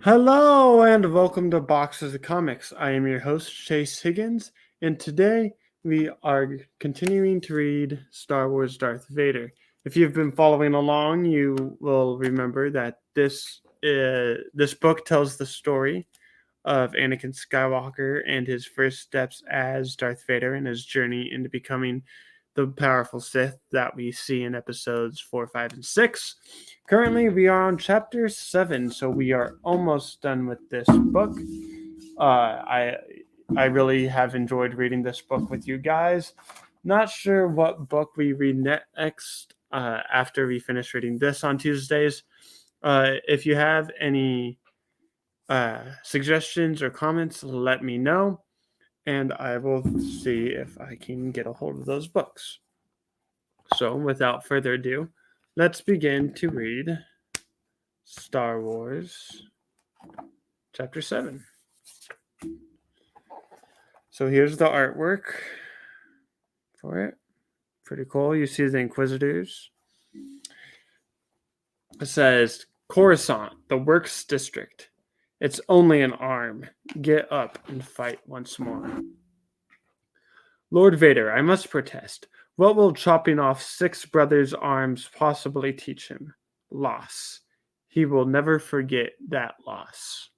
Hello and welcome to Boxes of Comics. I am your host, Chase Higgins, and today we are continuing to read Star Wars Darth Vader. If you've been following along, you will remember that this book tells the story of Anakin Skywalker and his first steps as Darth Vader and his journey into becoming the powerful Sith that we see in episodes 4, 5, and 6. Currently, we are on chapter 7, so we are almost done with this book. I really have enjoyed reading this book with you guys. Not sure what book we read next after we finish reading this on Tuesdays. If you have any suggestions or comments, let me know, and I will see if I can get a hold of those books. So, without further ado, let's begin to read Star Wars Chapter 7. So, here's the artwork for it. Pretty cool. You see the Inquisitors. It says Coruscant, the Works District. It's only an arm. Get up and fight once more. Lord Vader, I must protest. What will chopping off 6 brothers' arms possibly teach him? Loss. He will never forget that loss.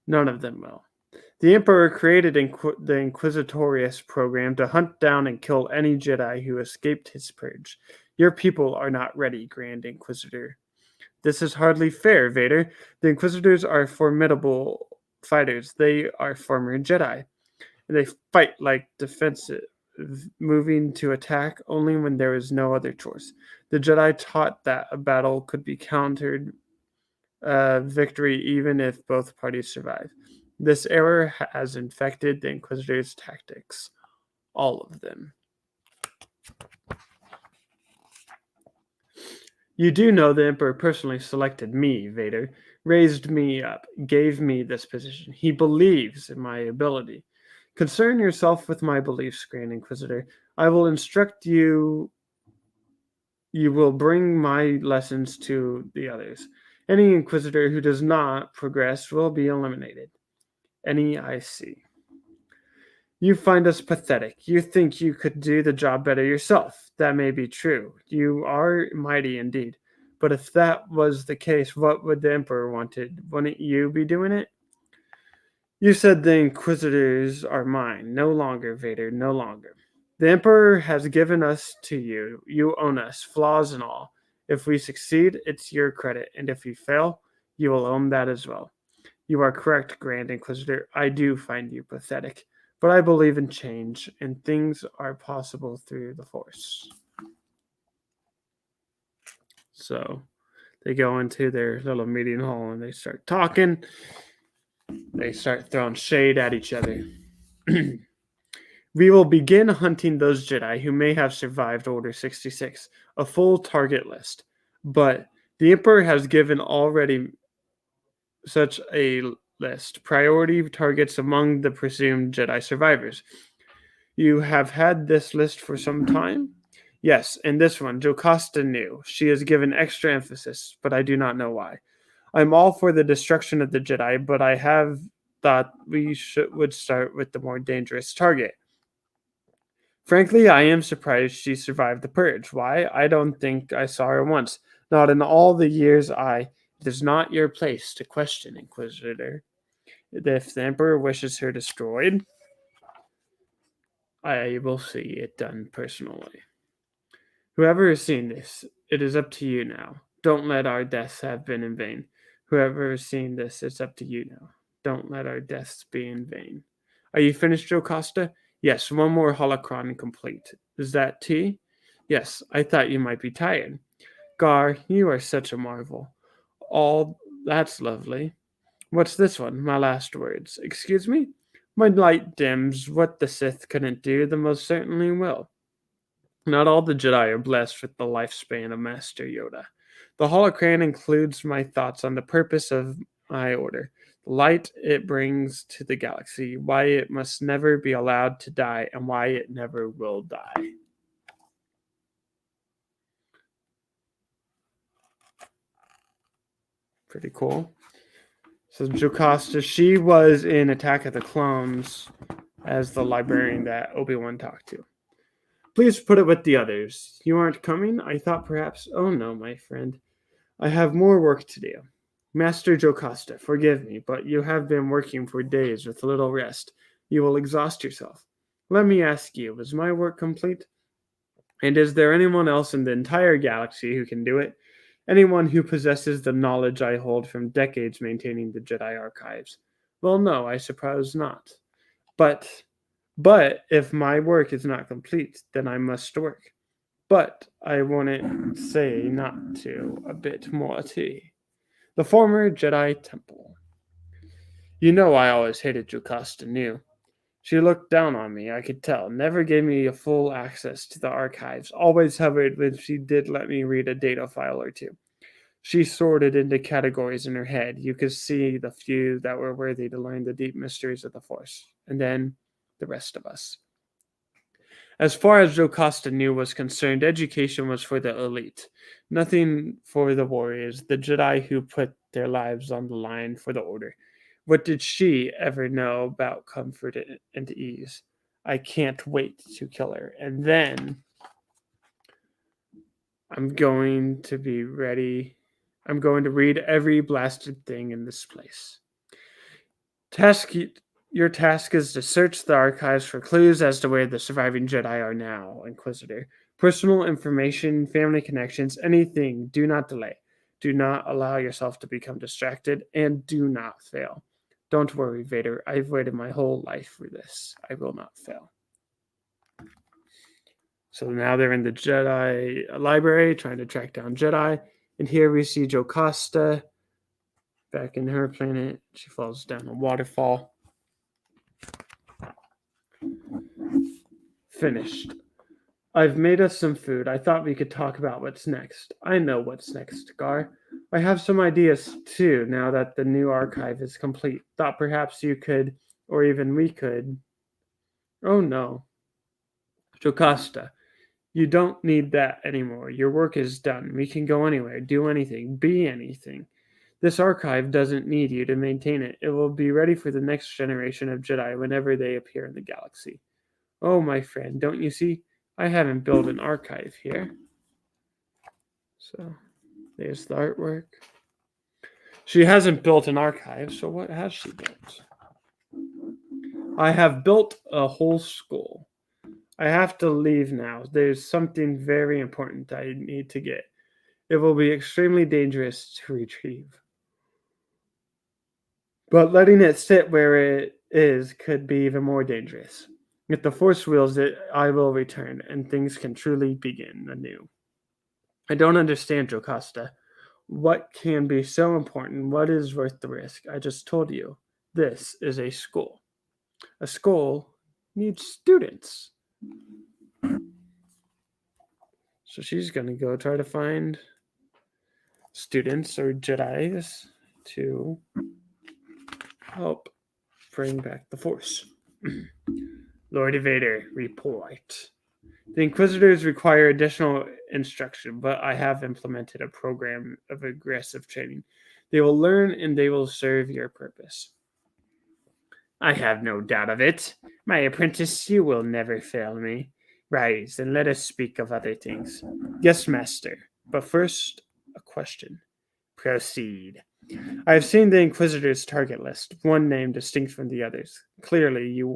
None of them will. The Emperor created the Inquisitorius program to hunt down and kill any Jedi who escaped his purge. Your people are not ready, Grand Inquisitor. This is hardly fair, Vader. The Inquisitors are formidable fighters. They are former Jedi. They fight like defensive, moving to attack only when there is no other choice. The Jedi taught that a battle could be countered victory even if both parties survive. This error has infected the Inquisitors' tactics. All of them. You do know the Emperor personally selected me, Vader, raised me up, gave me this position. He believes in my ability. Concern yourself with my beliefs, Grand Inquisitor. I will instruct you. You will bring my lessons to the others. Any Inquisitor who does not progress will be eliminated. Any I see. You find us pathetic. You think you could do the job better yourself. That may be true. You are mighty indeed. But if that was the case, what would the Emperor wanted? Wouldn't you be doing it? You said the Inquisitors are mine. No longer, Vader, no longer. The Emperor has given us to you. You own us, flaws and all. If we succeed, it's your credit, and if we fail, you will own that as well. You are correct, Grand Inquisitor. I do find you pathetic, but I believe in change, and things are possible through the Force. So they go into their little meeting hall and they start talking. They start throwing shade at each other. We will begin hunting those Jedi who may have survived Order 66, a full target list. But the Emperor has given already such a list, priority targets among the presumed Jedi survivors. You have had this list for some time? Yes, and this one, Jocasta knew. She has given extra emphasis, but I do not know why. I'm all for the destruction of the Jedi, but I have thought we would start with the more dangerous target. Frankly, I am surprised she survived the purge. Why? I don't think I saw her once. Not in all the years It is not your place to question, Inquisitor. If the Emperor wishes her destroyed, I will see it done personally. Whoever has seen this, it is up to you now. Don't let our deaths have been in vain. Whoever has seen this, it's up to you now. Don't let our deaths be in vain. Are you finished, Jocasta? Yes, one more holocron complete. Is that tea? Yes, I thought you might be tired. Gar, you are such a marvel. All that's lovely. What's this one? My last words. Excuse me? My light dims. What the Sith couldn't do, the most certainly will. Not all the Jedi are blessed with the lifespan of Master Yoda. The holocron includes my thoughts on the purpose of my order, the light it brings to the galaxy, why it must never be allowed to die, and why it never will die. Pretty cool. So Jocasta, she was in Attack of the Clones as the librarian that Obi-Wan talked to. Please put it with the others. You aren't coming? I thought perhaps... Oh no, my friend. I have more work to do. Master Jocasta, forgive me, but you have been working for days with little rest. You will exhaust yourself. Let me ask you, is my work complete? And is there anyone else in the entire galaxy who can do it? Anyone who possesses the knowledge I hold from decades maintaining the Jedi archives? Well, no, I suppose not. But if my work is not complete, then I must work. But I wouldn't say not to a bit more tea. The former Jedi Temple. You know I always hated Jocasta Nu. She looked down on me, I could tell, never gave me a full access to the archives, always hovered when she did let me read a data file or two. She sorted into categories in her head. You could see the few that were worthy to learn the deep mysteries of the Force, and then the rest of us. As far as Jocasta Nu was concerned, education was for the elite, nothing for the warriors, the Jedi who put their lives on the line for the Order. What did she ever know about comfort and ease? I can't wait to kill her. And then I'm going to be ready. I'm going to read every blasted thing in this place. Your task is to search the archives for clues as to where the surviving Jedi are now, Inquisitor. Personal information, family connections, anything. Do not delay. Do not allow yourself to become distracted, and do not fail. Don't worry, Vader. I've waited my whole life for this. I will not fail. So now they're in the Jedi library trying to track down Jedi. And here we see Jocasta back in her planet. She falls down a waterfall. Finished. I've made us some food. I thought we could talk about what's next. I know what's next, Gar. I have some ideas too, now that the new archive is complete. Thought perhaps you could, or even we could. Oh no. Jocasta, you don't need that anymore. Your work is done. We can go anywhere, do anything, be anything. This archive doesn't need you to maintain it. It will be ready for the next generation of Jedi whenever they appear in the galaxy. Oh, my friend, don't you see? I haven't built an archive here. So, there's the artwork. She hasn't built an archive, so what has she built? I have built a whole school. I have to leave now. There's something very important I need to get. It will be extremely dangerous to retrieve. But letting it sit where it is could be even more dangerous. If the Force wills it, I will return, and things can truly begin anew. I don't understand, Jocasta. What can be so important? What is worth the risk? I just told you. This is a school. A school needs students. So she's going to go try to find students or Jedis to help bring back the Force. Lord Vader, report. The Inquisitors require additional instruction, but I have implemented a program of aggressive training. They will learn and they will serve your purpose. I have no doubt of it. My apprentice, you will never fail me. Rise, and let us speak of other things. Yes, master. But first, a question. Proceed. I have seen the Inquisitor's target list, one name distinct from the others. Clearly, you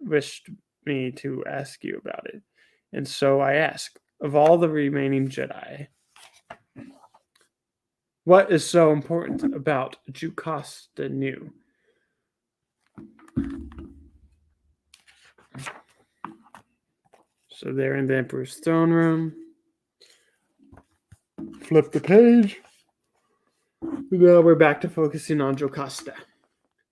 wished me to ask you about it. And so I ask, of all the remaining Jedi, what is so important about Jocasta Nu? So they're in the Emperor's throne room. Flip the page. Now we're back to focusing on Jocasta.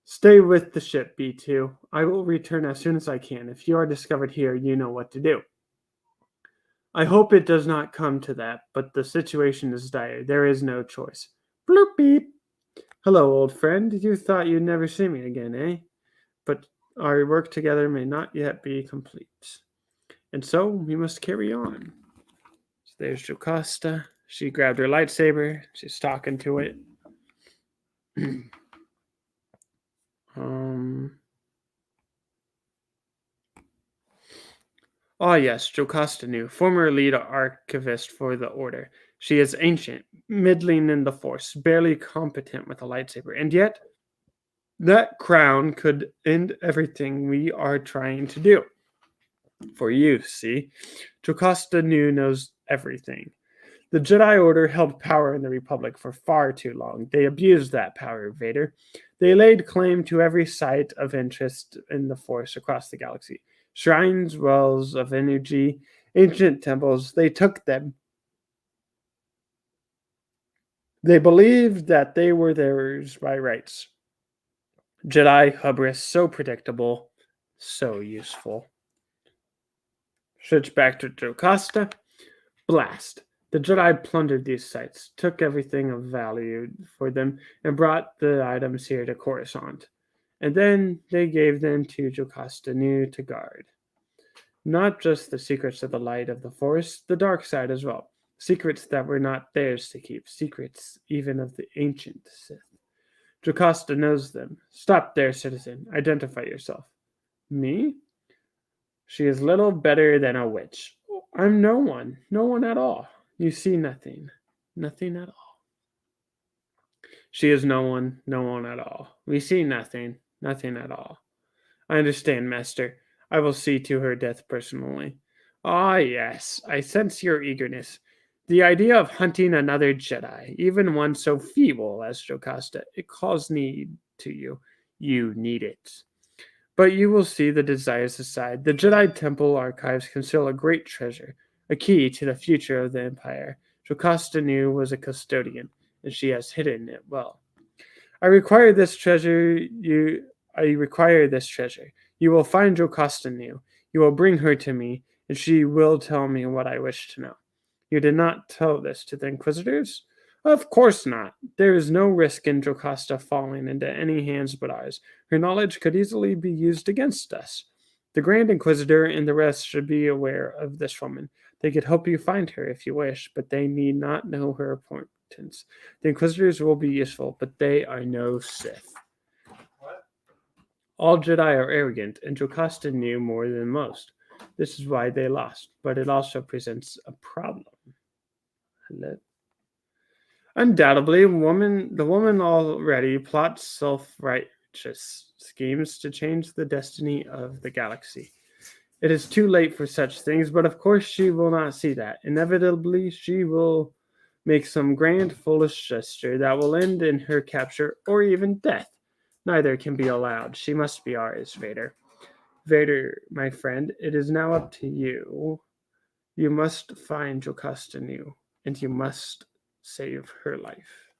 Stay with the ship, B2. I will return as soon as I can. If you are discovered here, you know what to do. I hope it does not come to that, but the situation is dire. There is no choice. Bloop beep. Hello, old friend. You thought you'd never see me again, eh? But our work together may not yet be complete. And so we must carry on. So there's Jocasta. She grabbed her lightsaber. She's talking to it. Ah, yes, Jocasta knew, former lead archivist for the Order. She is ancient, middling in the Force, barely competent with a lightsaber, and yet that crown could end everything we are trying to do. For you, see, Jocasta knew knows everything. The Jedi Order held power in the Republic for far too long. They abused that power, Vader. They laid claim to every site of interest in the Force across the galaxy. Shrines, wells of energy, ancient temples, they took them. They believed that they were theirs by rights. Jedi hubris, so predictable, so useful. Switch back to Jocasta. Blast. The Jedi plundered these sites, took everything of value for them, and brought the items here to Coruscant. And then they gave them to Jocasta Nu to guard. Not just the secrets of the light of the Force, the dark side as well. Secrets that were not theirs to keep, secrets even of the ancient Sith. Jocasta knows them. Stop there, citizen. Identify yourself. Me? She is little better than a witch. I'm no one at all. You see nothing, nothing at all. She is no one at all. We see nothing, nothing at all. I understand, Master. I will see to her death personally. Ah, yes, I sense your eagerness. The idea of hunting another Jedi, even one so feeble as Jocasta, it calls need to you. You need it. But you will see the desires aside. The Jedi Temple archives conceal a great treasure, a key to the future of the Empire. Jocasta Nu was a custodian, and she has hidden it well. I require this treasure. I require this treasure. You will find Jocasta Nu. You will bring her to me, and she will tell me what I wish to know. You did not tell this to the Inquisitors? Of course not. There is no risk in Jocasta falling into any hands but ours. Her knowledge could easily be used against us. The Grand Inquisitor and the rest should be aware of this woman. They could help you find her if you wish, but they need not know her importance. The Inquisitors will be useful, but they are no Sith. All Jedi are arrogant, and Jocasta knew more than most. This is why they lost, but it also presents a problem. Hello? Undoubtedly, the woman already plots self-righteous schemes to change the destiny of the galaxy. It is too late for such things, but of course she will not see that. Inevitably, she will make some grand, foolish gesture that will end in her capture or even death. Neither can be allowed. She must be ours, Vader. Vader, my friend, it is now up to you. You must find Jocasta Nu, and you must save her life.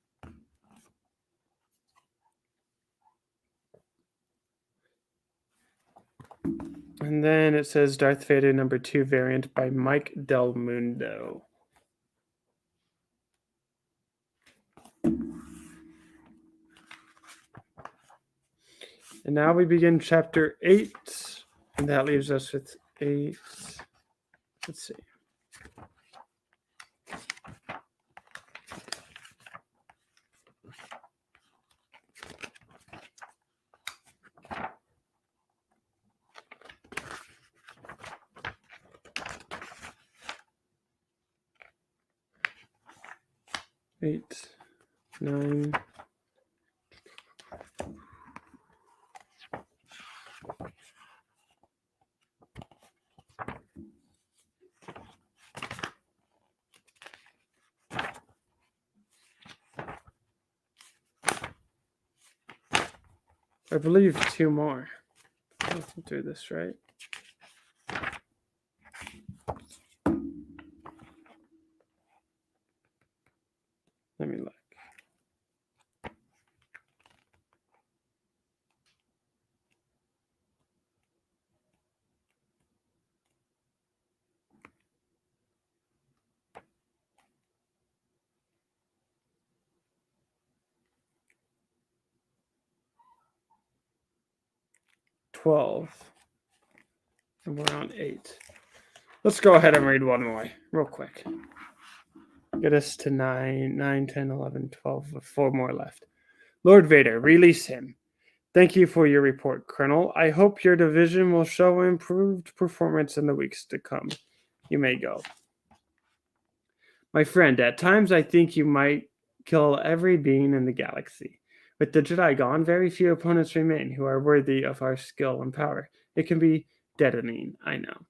And then it says Darth Vader #2 variant by Mike Del Mundo. And now we begin chapter 8, and that leaves us with 8. Let's see. Eight, 9. I believe 2 more. Let's do this right. Let me look. $12. And we're on 8. Let's go ahead and read one more, real quick. Get us to 9, 10, 11, 12, with 4 more left. Lord Vader, release him. Thank you for your report, Colonel. I hope your division will show improved performance in the weeks to come. You may go. My friend, at times I think you might kill every being in the galaxy. With the Jedi gone, very few opponents remain who are worthy of our skill and power. It can be deadening, I know.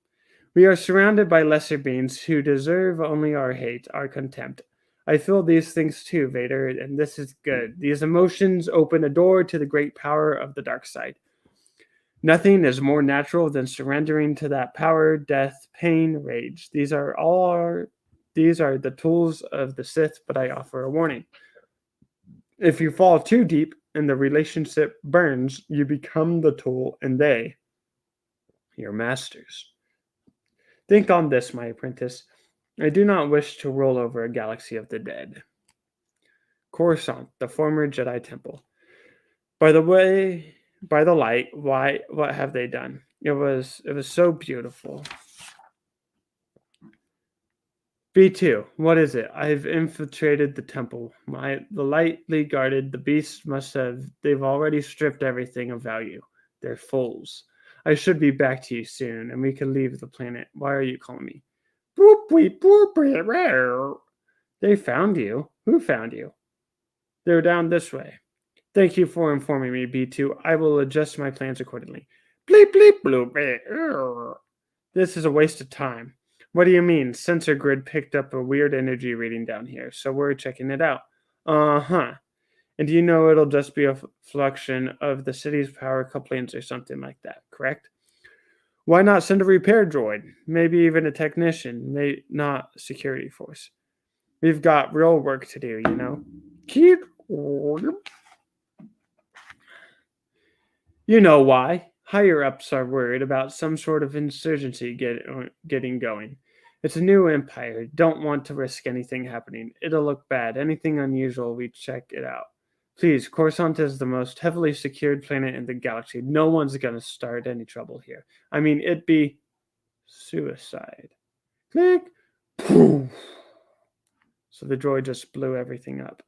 We are surrounded by lesser beings who deserve only our hate, our contempt. I feel these things too, Vader, and this is good. These emotions open a door to the great power of the dark side. Nothing is more natural than surrendering to that power, death, pain, rage. These are the tools of the Sith, but I offer a warning. If you fall too deep and the relationship burns, you become the tool and they, your masters. Think on this, my apprentice. I do not wish to rule over a galaxy of the dead. Coruscant, the former Jedi temple. By the way, by the light, what have they done? It was so beautiful. B2, what is it? I've infiltrated the temple. The lightly guarded, the beasts they've already stripped everything of value. They're fools. I should be back to you soon, and we can leave the planet. Why are you calling me? Boop, beep, boop, beep, beep. They found you. Who found you? They're down this way. Thank you for informing me, B2. I will adjust my plans accordingly. Bleep, bleep, bloop, beep. This is a waste of time. What do you mean? Sensor grid picked up a weird energy reading down here, so we're checking it out. Uh-huh. And you know it'll just be a fluctuation of the city's power couplings or something like that, correct? Why not send a repair droid? Maybe even a technician, not a security force. We've got real work to do, you know. You know why. Higher-ups are worried about some sort of insurgency getting going. It's a new empire. Don't want to risk anything happening. It'll look bad. Anything unusual, we check it out. Please, Coruscant is the most heavily secured planet in the galaxy. No one's going to start any trouble here. I mean, it'd be suicide. Click. Poof. So the droid just blew everything up.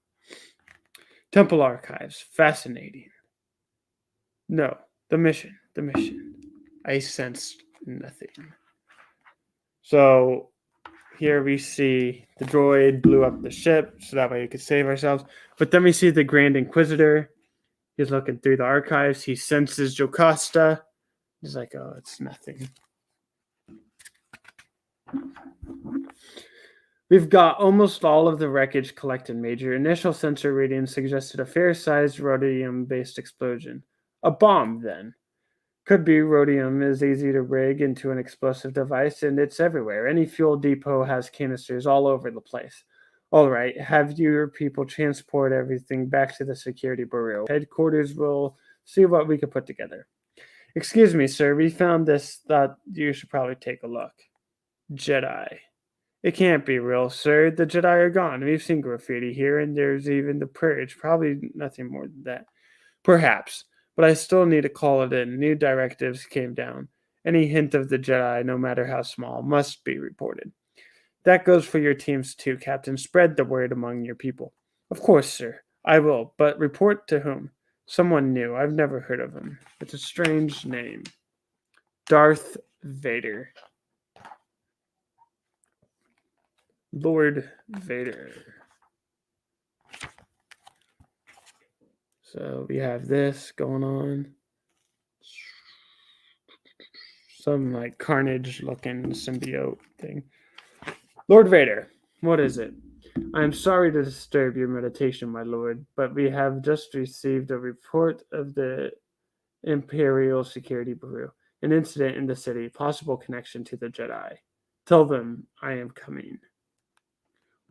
Temple archives. Fascinating. No, the mission. I sensed nothing. So here we see the droid blew up the ship so that way we could save ourselves. But then we see the Grand Inquisitor. He's looking through the archives. He senses Jocasta. He's like, oh, it's nothing. We've got almost all of the wreckage collected, Major. Initial sensor readings suggested a fair-sized rhodium-based explosion. A bomb, then. Could be. Rhodium is easy to rig into an explosive device, and it's everywhere. Any fuel depot has canisters all over the place. All right, have your people transport everything back to the security bureau. Headquarters will see what we can put together. Excuse me, sir, we found this. Thought you should probably take a look. Jedi. It can't be real, sir. The Jedi are gone. We've seen graffiti here, and there's even the purge. Probably nothing more than that. Perhaps. But I still need to call it in. New directives came down. Any hint of the Jedi, no matter how small, must be reported. That goes for your teams too, Captain. Spread the word among your people. Of course, sir. I will. But report to whom? Someone new. I've never heard of him. It's a strange name. Darth Vader. Lord Vader. So we have this going on. Some like carnage looking symbiote thing. Lord Vader, what is it? I am sorry to disturb your meditation, my lord, but we have just received a report of the Imperial Security Bureau. An incident in the city, possible connection to the Jedi. Tell them I am coming.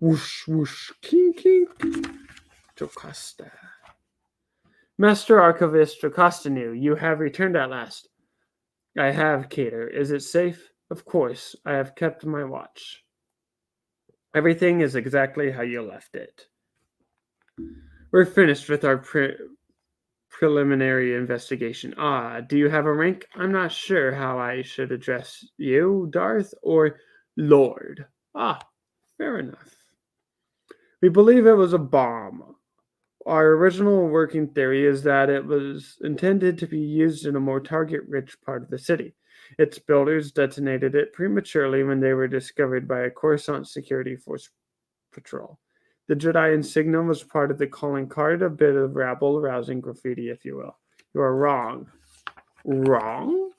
Whoosh, whoosh, kink, kink. Jocasta. Master Archivist Jocasta, you have returned at last. I have, Cater. Is it safe? Of course. I have kept my watch. Everything is exactly how you left it. We're finished with our preliminary investigation. Do you have a rank? I'm not sure how I should address you, Darth, or Lord. Fair enough. We believe it was a bomb. Our original working theory is that it was intended to be used in a more target-rich part of the city. Its builders detonated it prematurely when they were discovered by a Coruscant security force patrol. The Jedi insignia was part of the calling card, a bit of rabble-rousing graffiti, if you will. You are wrong. Wrong?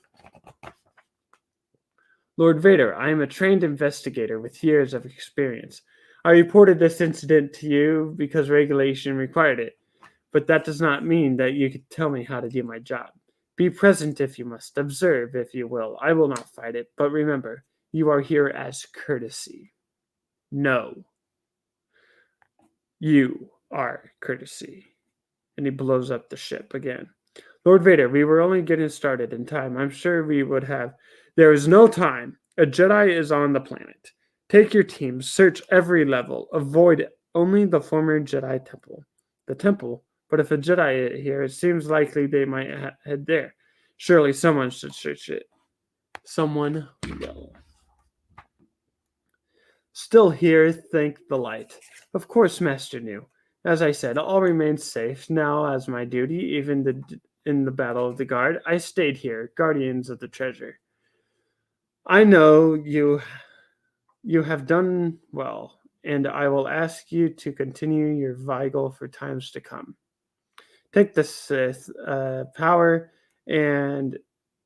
Lord Vader, I am a trained investigator with years of experience. I reported this incident to you because regulation required it, but that does not mean that you can tell me how to do my job. Be present if you must, observe if you will. I will not fight it, but remember, you are here as courtesy. No. You are courtesy. And he blows up the ship again. Lord Vader, we were only getting started in time. I'm sure we would have. There is no time. A Jedi is on the planet. Take your team, search every level. Avoid only the former Jedi temple. The temple? But if a Jedi is here, it seems likely they might head there. Surely someone should search it. Someone will. Still here, thank the light. Of course, Master New. As I said, all remains safe. Now, as my duty, even in the Battle of the Guard, I stayed here, guardians of the treasure. I know you have done well, and I will ask you to continue your vigil for times to come. Take the Sith power, and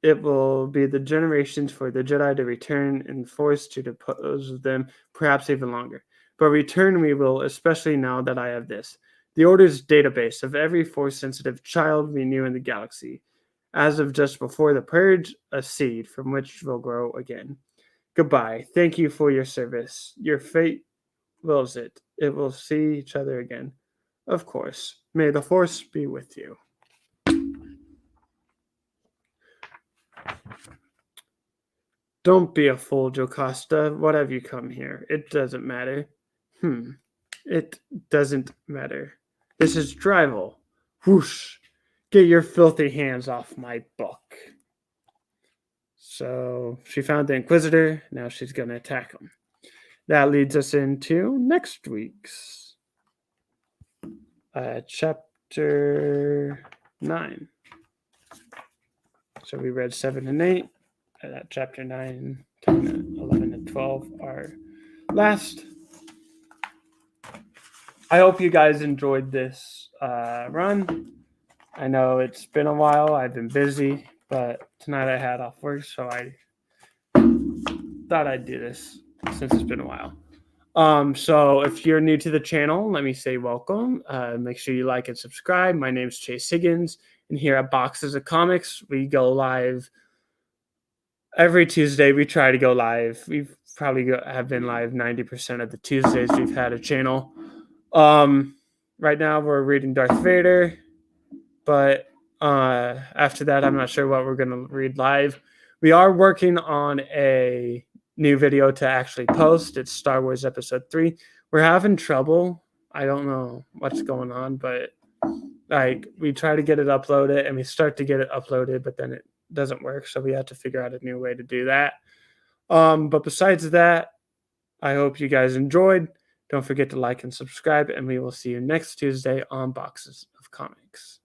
it will be the generations for the Jedi to return and force to depose them, perhaps even longer. But return we will, especially now that I have this. The Order's database of every Force-sensitive child we knew in the galaxy. As of just before the Purge, a seed from which will grow again. Goodbye. Thank you for your service. Your fate wills it. It will see each other again. Of course. May the Force be with you. Don't be a fool, Jocasta. What have you come here? It doesn't matter. It doesn't matter. This is Drival. Whoosh. Get your filthy hands off my book. So she found the Inquisitor. Now she's going to attack him. That leads us into next week's chapter 9. So we read 7 and 8. Chapter 9, 10, 11, and 12 are last. I hope you guys enjoyed this run. I know it's been a while. I've been busy, but tonight I had off work, so I thought I'd do this since it's been a while. So if you're new to the channel, let me say welcome. Make sure you like and subscribe. My name's Chase Higgins, and here at Boxes of Comics, we go live every Tuesday. We try to go live. We've probably have been live 90% of the Tuesdays we've had a channel. Right now we're reading Darth Vader, but after that, I'm not sure what we're going to read live. We are working on a new video to actually post. It's Star Wars Episode 3. We're having trouble. I don't know what's going on, but we try to get it uploaded, and we start to get it uploaded, but then it doesn't work, so we have to figure out a new way to do that. But besides that, I hope you guys enjoyed. Don't forget to like and subscribe, and we will see you next Tuesday on Boxes of Comics.